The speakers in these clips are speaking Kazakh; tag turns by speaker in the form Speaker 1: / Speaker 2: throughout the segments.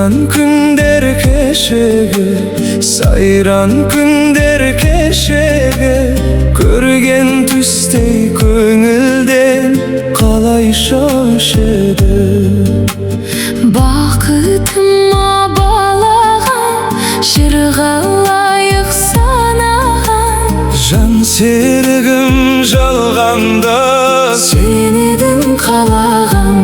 Speaker 1: Sayran күндер кешеге, сайран күндер кешеге, көрген түстей көңілден қалай шошыды.
Speaker 2: Бақытыма балаған, жырға лайық санаған,
Speaker 1: Жан серігім жалғанда
Speaker 2: сен едің қалаған.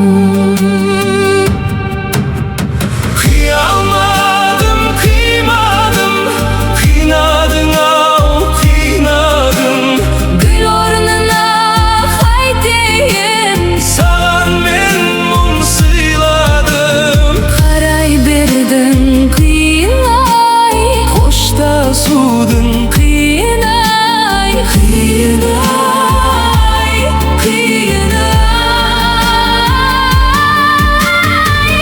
Speaker 1: Қиялмадым, қимадым, қинадың ау, қинадың.
Speaker 2: Гүл орнына қайтейін,
Speaker 1: Саған мен мұң сыйладым.
Speaker 2: қарай бердің қиын-ай,
Speaker 1: Қоштасудың
Speaker 2: қиын-ай, қиын-ай, қиын-ай.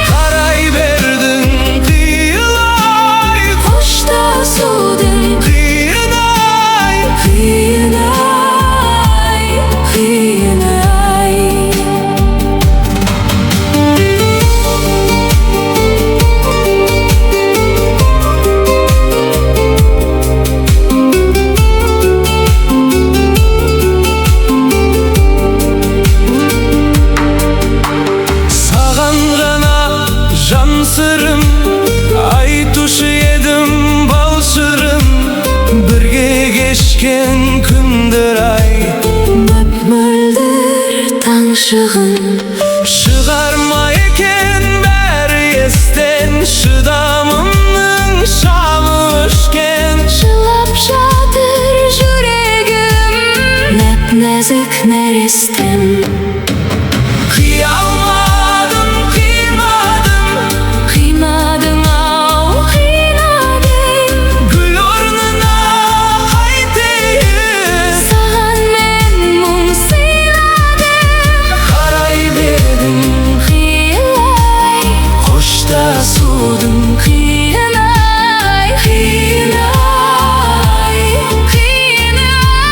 Speaker 1: қарай бердің қиылай,
Speaker 2: Қоштасудың
Speaker 1: қиын-ай.
Speaker 2: қиын-ай, қиын-ай.
Speaker 1: Саған ғана жан сырым айтушы едім бал шырым. Бірге кешкен күндер ай,
Speaker 2: Мөп-мөлдір таң шығын,
Speaker 1: шығарма екен бәрі естен. Шыдамымның шамы өшкен.
Speaker 2: жылап жатыр жүрегім, нәп-нәзік нәрестем.
Speaker 1: Қиялмадым, қимадым,
Speaker 2: Қимадың ау, қинадың,
Speaker 1: гүл орнына қайтейін.
Speaker 2: саған мен мұң сыйладым.
Speaker 1: Қарай бердің
Speaker 2: Қиын-ай,
Speaker 1: қоштасудың.
Speaker 2: қиын-ай, қиын-ай, қиын-ай.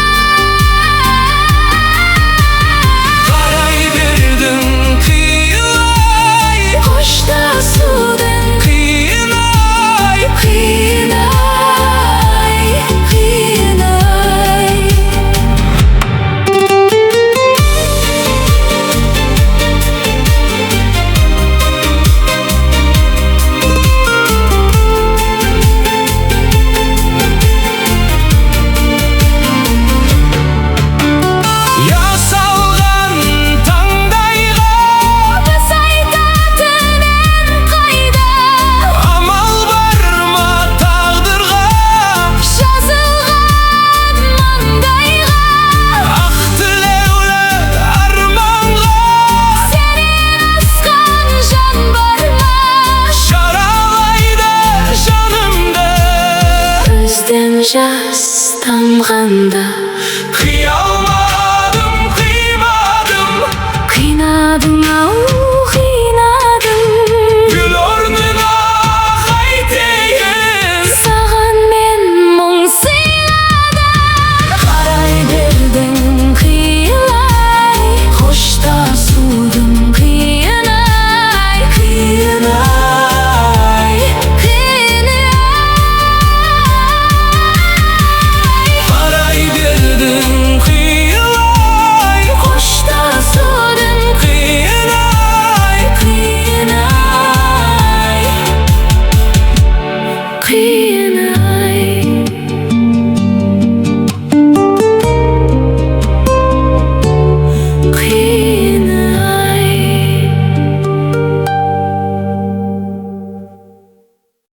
Speaker 1: Қарай бердің қиылай,
Speaker 2: Қоштасудың
Speaker 1: қиын-ай.
Speaker 2: қиын-ай, қиын-ай.
Speaker 1: Ясалған таңдайға
Speaker 2: Біз айтатын ән қайда,
Speaker 1: амал бар ма тағдырға?
Speaker 2: жазылған маңдайға,
Speaker 1: Ақ тілеулі арманға
Speaker 2: сенен асқан жан бар ма?
Speaker 1: жаралайды жанымды.
Speaker 2: Көзден жас тамғанда,
Speaker 1: Қиялмадым,